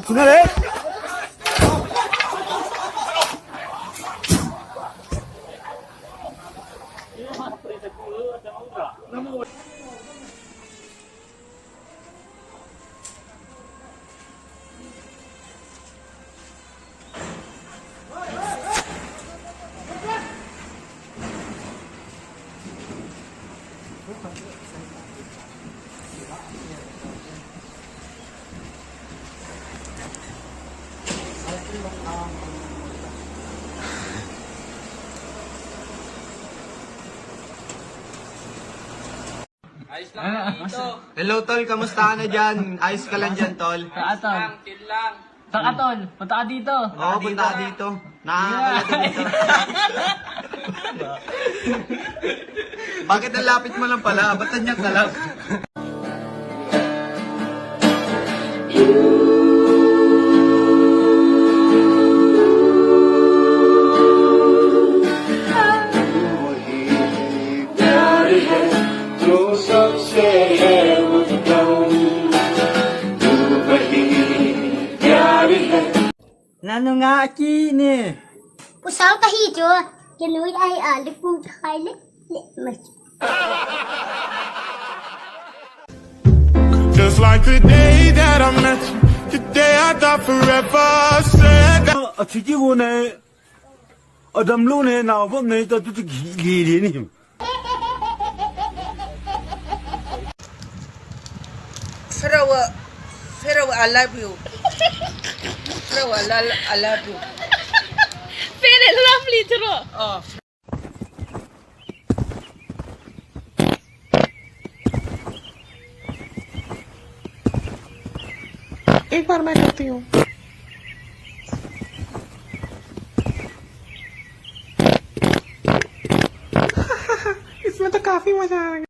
중간에. Ayos lang dito. Hello tol, kamusta ka na dyan? Ayos ka lang dyan tol? Chill lang. Taka tol, punta ka dito. Oo, punta ka dito. Nakakakalito dito. Bakit ang lapit mo lang pala? Ba't tanyak ka lang? Nano nga aki ni. Pusang kahijo, ganuy ay alip mong kaile. Just like the day that I met you, the day I thought forever said that. 지지고네. 어담로네 나오네 또 기리니. Pharaoh, I love you. Pharaoh, I love you. Very lovely tro. Oh. एक बार मैं करती हूँ इसमें तो काफी मजा आ रहा है